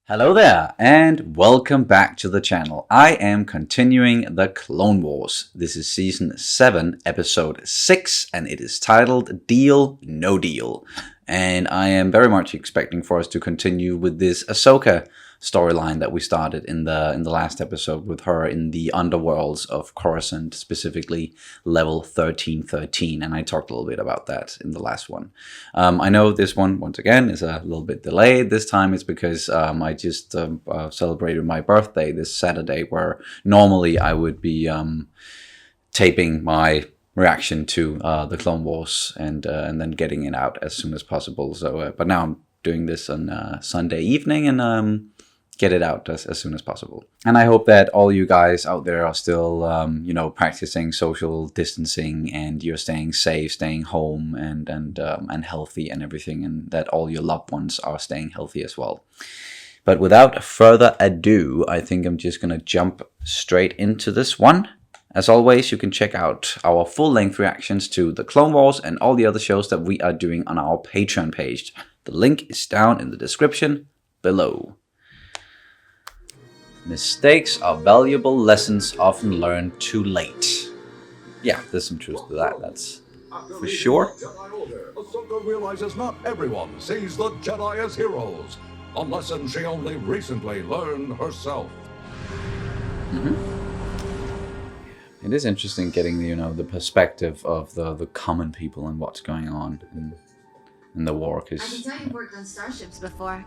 Hello there, and welcome back to the channel. I am continuing the Clone Wars. This is Season 7, Episode 6, and it is titled Deal, No Deal. And I am very much expecting for us to continue with this Ahsoka storyline that we started in the last episode with her in the underworlds of Coruscant, specifically level 1313, and I talked a little bit about that in the last one. I know this one, once again, is a little bit delayed. This time it's because I just celebrated my birthday this Saturday, where normally I would be taping my reaction to the Clone Wars and then getting it out as soon as possible. So, but now I'm doing this on Sunday evening and get it out as soon as possible. And I hope that all you guys out there are still, practicing social distancing, and you're staying safe, staying home, and healthy and everything, and that all your loved ones are staying healthy as well. But without further ado, I think I'm just gonna jump straight into this one. As always, you can check out our full-length reactions to the Clone Wars and all the other shows that we are doing on our Patreon page. The link is down in the description below. Mistakes are valuable lessons often learned too late. Yeah, there's some truth to that, that's for sure. Ahsoka realizes not everyone sees the Jedi as heroes, a lesson she only recently learned herself. It is interesting getting the perspective of the common people and what's going on in the war. I can tell you worked on starships before.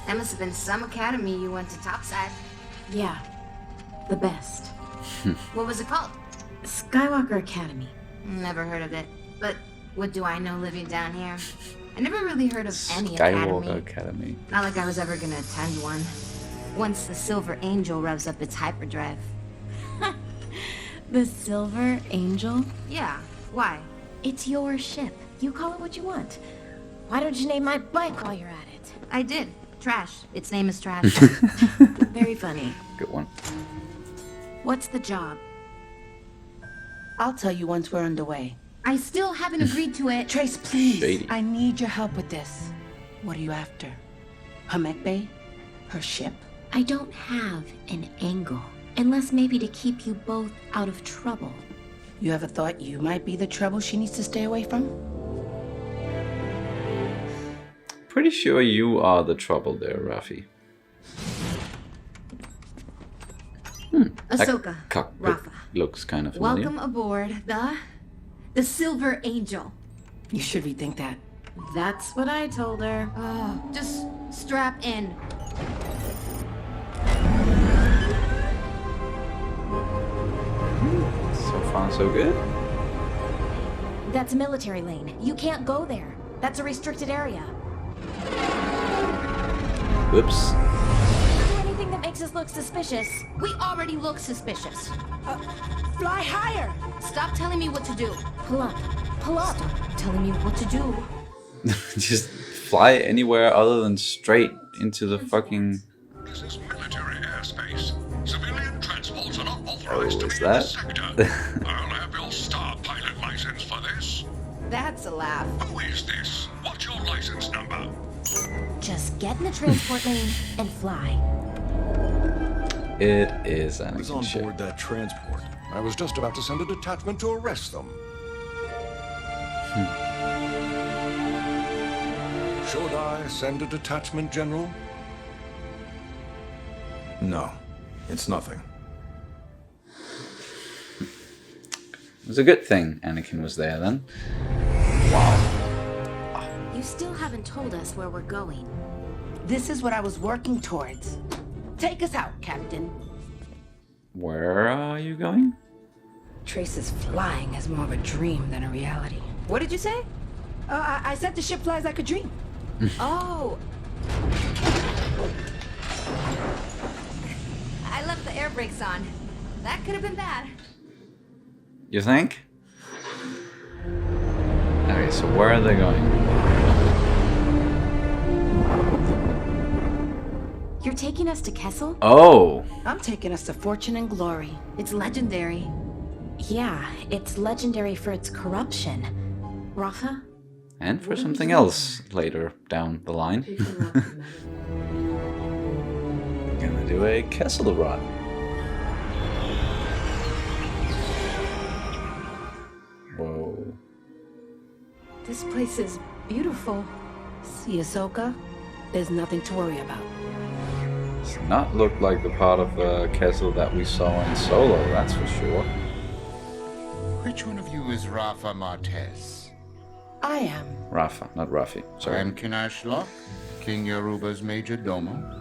That must have been some academy you went to topside. Yeah, the best. What was it called? Skywalker Academy. Never heard of it. But what do I know living down here? I never really heard of any Skywalker academy. Academy. Not like I was ever gonna attend one. Once the Silver Angel revs up its hyperdrive. The Silver Angel? Yeah, why? It's your ship. You call it what you want. Why don't you name my bike while you're at it? I did. Trash. Its name is Trash. Very funny. Good one. What's the job? I'll tell you once we're underway. I still haven't agreed to it. Trace, please. Shady. I need your help with this. What are you after? Her mech bay? Her ship? I don't have an angle. Unless maybe to keep you both out of trouble. You ever thought you might be the trouble she needs to stay away from? Pretty sure you are the trouble there, Rafi. Ahsoka. That cockpit Rafa. looks kind of familiar. Welcome aboard the Silver Angel. You should rethink that. That's what I told her. Oh, just strap in. So far, so good. That's a military lane. You can't go there. That's a restricted area. Whoops. Do anything that makes us look suspicious. We already look suspicious. Fly higher! Stop telling me what to do. Pull up. Pull up. Telling me what to do. Just fly anywhere other than straight into the fucking... This is military airspace. Civilian transports are not authorized to is be in that? this sector. I'll have your star pilot license for this. That's a laugh. Who is this? What's your license number? Just get in the transport lane and fly. It is I was on Anakin ship. board that transport. I was just about to send a detachment to arrest them. Should I send a detachment, General? No, it's nothing. It was a good thing Anakin was there then. You still haven't told us where we're going. This is what I was working towards. Take us out, Captain. Where are you going? Trace's flying is more of a dream than a reality. What did you say? I said the ship flies like a dream. Oh. I left the air brakes on. That could have been bad. You think? Okay, so where are they going? You're taking us to Kessel? Oh! I'm taking us to fortune and glory. It's legendary. Yeah, it's legendary for its corruption. Rafa? And for something else later down the line. do a castle run. Whoa. This place is beautiful. See, Ahsoka? There's nothing to worry about. Does not look like the part of the castle that we saw in Solo, that's for sure. Which one of you is Rafa Martez? I am. Rafa, not Rafi. Sorry. I'm Kinash Locke, King Yoruba's major domo.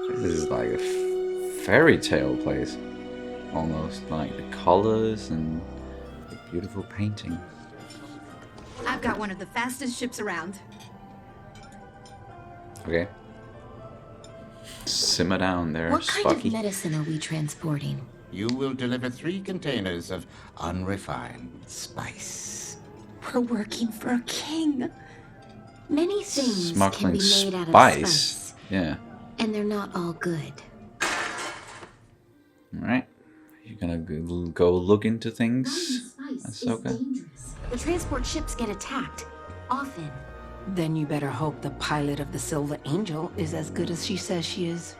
This is like a fairy tale place. Almost like the colors and the beautiful painting. I've got one of the fastest ships around. Okay. Simmer down there, What kind Spucky. of medicine are we transporting? You will deliver 3 containers of unrefined spice. We're working for a king. Many things Smuggling can be made out of spice. spice, Yeah. and they're not all good. Alright. You're gonna go look into things? Spice Ahsoka? is dangerous. The transport ships get attacked, often. Then you better hope the pilot of the Silver Angel is as good as she says she is.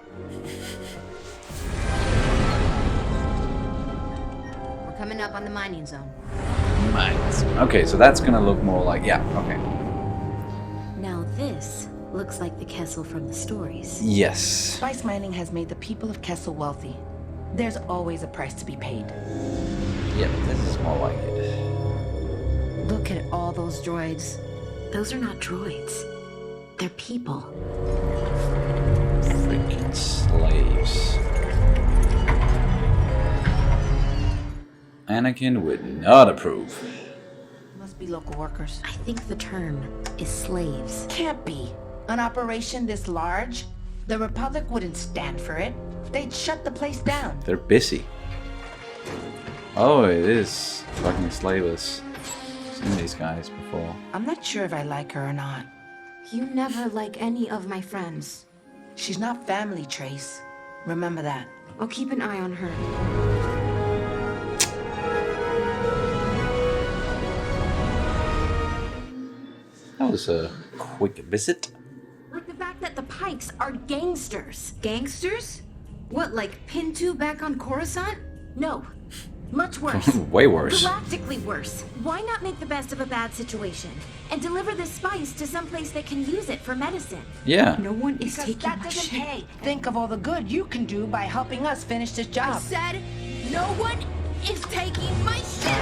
We're coming up on the mining zone. Mines. Okay, so that's gonna look more like, yeah, okay. Now this looks like the Kessel from the stories. Yes. Spice mining has made the people of Kessel wealthy. There's always a price to be paid. Yep, this is more like it. Look at all those droids. Those are not droids. They're people. Freaking slaves. Anakin would not approve. Must be local workers. I think the term is slaves. Can't be. An operation this large? The Republic wouldn't stand for it. They'd shut the place down. They're busy. Oh, it is fucking slavers. Seen these guys before. I'm not sure if I like her or not. You never like any of my friends. She's not family, Trace. Remember that. I'll keep an eye on her. That was a quick visit. Like the fact that the Pikes are gangsters. Gangsters? What, like Pintu back on Coruscant? No, much worse. Way worse. Galactically worse. Why not make the best of a bad situation and deliver this spice to some place that can use it for medicine? Yeah. No one is Because taking that my doesn't shit. pay. Think of all the good you can do by helping us finish this I job. said no one is taking my shit.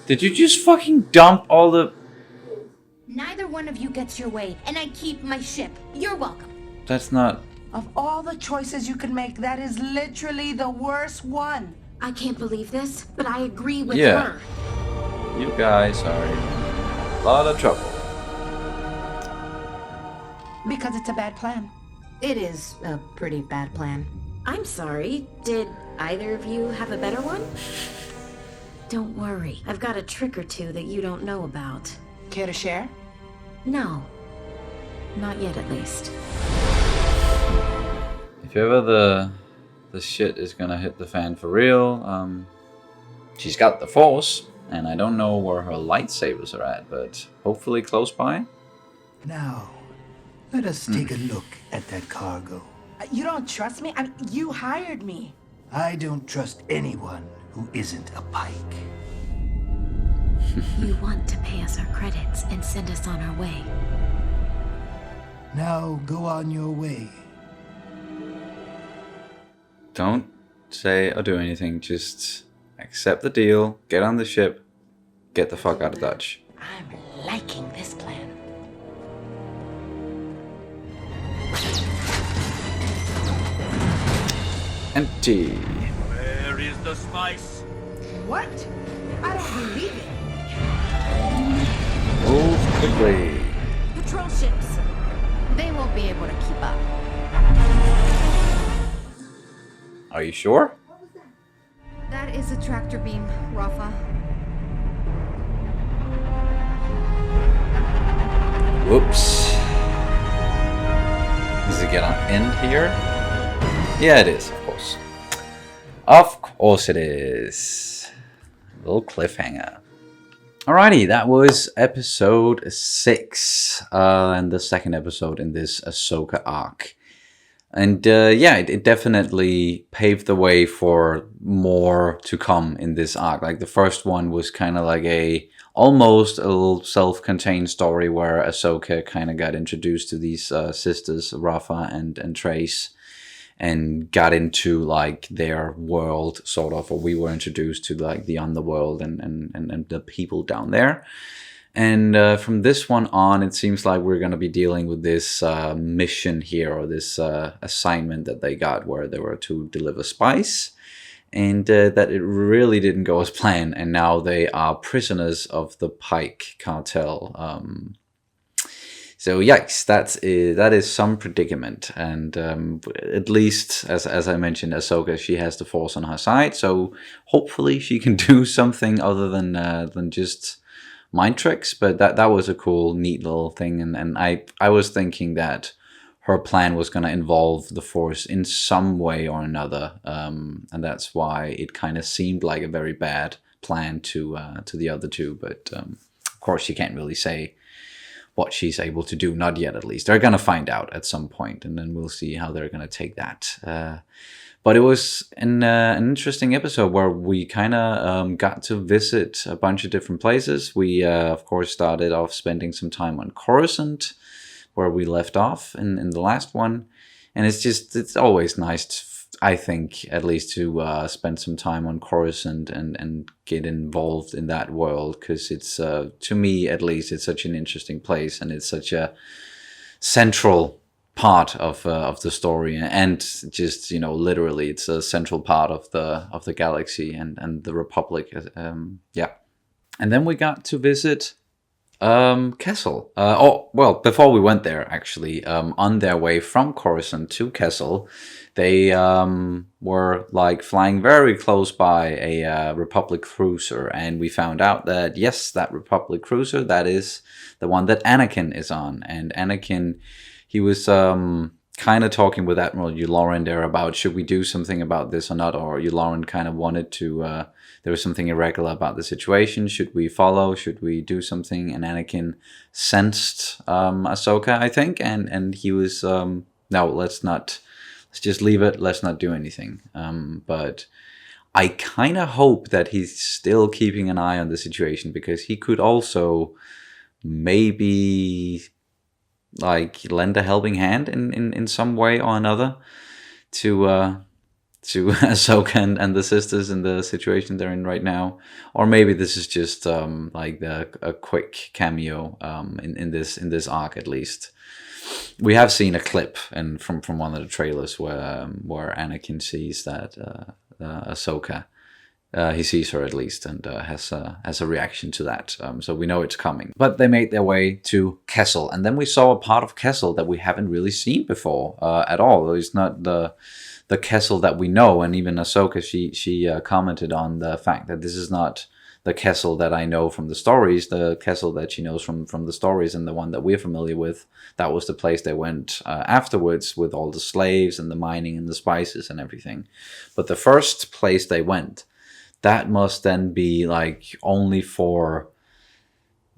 Did you just fucking dump all the... Neither one of you gets your way, and I keep my ship. You're welcome. That's not... Of all the choices you could make, that is literally the worst one. I can't believe this, but I agree with Yeah. her. You guys are in a lot of trouble. Because it's a bad plan. It is a pretty bad plan. I'm sorry. Did either of you have a better one? Don't worry. I've got a trick or two that you don't know about. Care to share? No. Not yet, at least. If ever the shit is gonna hit the fan for real, she's got the Force, and I don't know where her lightsabers are at, but hopefully close by. Now, let us take a look at that cargo. You don't trust me? You hired me. I don't trust anyone who isn't a Pike. You want to pay us our credits and send us on our way. Now go on your way. Don't say or do anything, just accept the deal, get on the ship, get the fuck out of Dutch. I'm liking this plan. Empty. Where is the spice? What? I don't believe it. Move quickly. Patrol ships. They won't be able to keep up. Are you sure? That is a tractor beam, Rafa. Whoops. Is it gonna end here? Yeah, it is, of course. Of course it is. A little cliffhanger. Alrighty, that was episode 6, and the second episode in this Ahsoka arc. And yeah, it definitely paved the way for more to come in this arc. Like the first one was kind of like almost a little self-contained story where Ahsoka kind of got introduced to these sisters, Rafa and Trace, and got into like their world sort of, or we were introduced to like the underworld and the people down there. And from this one on, it seems like we're going to be dealing with this mission here, or this assignment that they got, where they were to deliver spice, and that it really didn't go as planned, and now they are prisoners of the Pike cartel. So yikes, that is some predicament, and at least as I mentioned, Ahsoka, she has the Force on her side, so hopefully she can do something other than just mind tricks. But that was a cool, neat little thing, and I was thinking that her plan was going to involve the Force in some way or another, and that's why it kind of seemed like a very bad plan to the other two. But of course, you can't really say what she's able to do, not yet at least. They're going to find out at some point, and then we'll see how they're going to take that. But it was an interesting episode where we kind of got to visit a bunch of different places. We, of course, started off spending some time on Coruscant, where we left off in the last one. And it's always nice, I think, at least to spend some time on Coruscant and get involved in that world, because it's, to me at least, it's such an interesting place, and it's such a central part of the story, and just, literally it's a central part of the galaxy and the Republic. Yeah. And then we got to visit Kessel. Before we went there, actually, on their way from Coruscant to Kessel, they were like flying very close by a Republic cruiser, and we found out that yes, that Republic cruiser, that is the one that Anakin is on. And Anakin, he was kind of talking with Admiral Yularen there about, should we do something about this or not? Or Yularen kind of wanted to, there was something irregular about the situation. Should we follow? Should we do something? And Anakin sensed Ahsoka, I think, and he was, no, let's just leave it. Let's not do anything. But I kind of hope that he's still keeping an eye on the situation, because he could also maybe like lend a helping hand in some way or another to Ahsoka and the sisters in the situation they're in right now. Or maybe this is just like a quick cameo in this arc. At least we have seen a clip and from one of the trailers where Anakin sees that Ahsoka, he sees her at least, and has a reaction to that. So we know it's coming. But they made their way to Kessel, and then we saw a part of Kessel that we haven't really seen before at all. It's not the Kessel that we know, and even Ahsoka, she commented on the fact that this is not the Kessel that I know from the stories. The Kessel that she knows from the stories, and the one that we're familiar with, that was the place they went afterwards, with all the slaves and the mining and the spices and everything. But the first place they went, that must then be like only for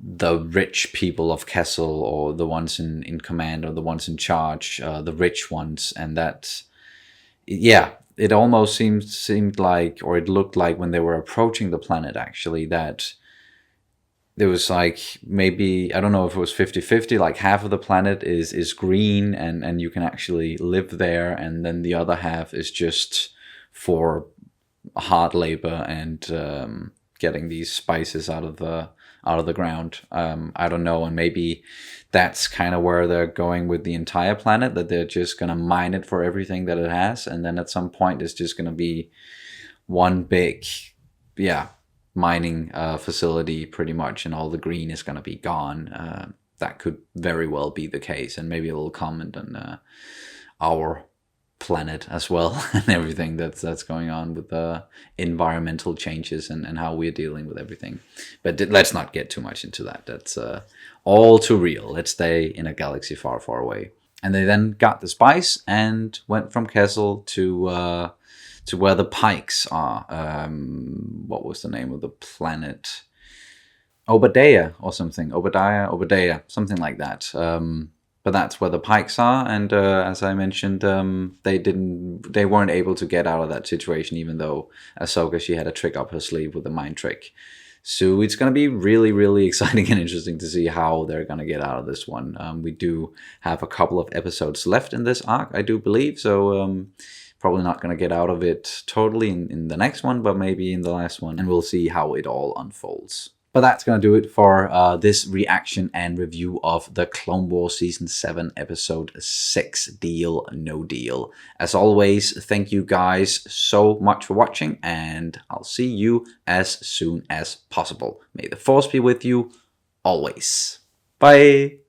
the rich people of Kessel, or the ones in command, or the ones in charge, the rich ones. And that, yeah, it almost seemed like, or it looked like when they were approaching the planet, actually, that there was like, maybe, I don't know if it was 50-50, like half of the planet is green and you can actually live there, and then the other half is just for hard labor and getting these spices out of the ground. I don't know, and maybe that's kind of where they're going with the entire planet, that they're just gonna mine it for everything that it has, and then at some point it's just gonna be one big, mining facility pretty much, and all the green is gonna be gone. That could very well be the case, and maybe a little comment on our planet as well, and everything that's going on with the environmental changes and how we're dealing with everything. But let's not get too much into that. That's all too real. Let's stay in a galaxy far, far away. And they then got the spice and went from Kessel to where the Pikes are. What was the name of the planet? Obadiah or something. Obadiah, something like that. But that's where the Pikes are, and as I mentioned, they weren't able to get out of that situation, even though Ahsoka, she had a trick up her sleeve with a mind trick. So it's going to be really, really exciting and interesting to see how they're going to get out of this one. We do have a couple of episodes left in this arc, I do believe, so probably not going to get out of it totally in the next one, but maybe in the last one, and we'll see how it all unfolds. But that's going to do it for this reaction and review of the Clone Wars Season 7, Episode 6, Deal No Deal. As always, thank you guys so much for watching, and I'll see you as soon as possible. May the Force be with you always. Bye!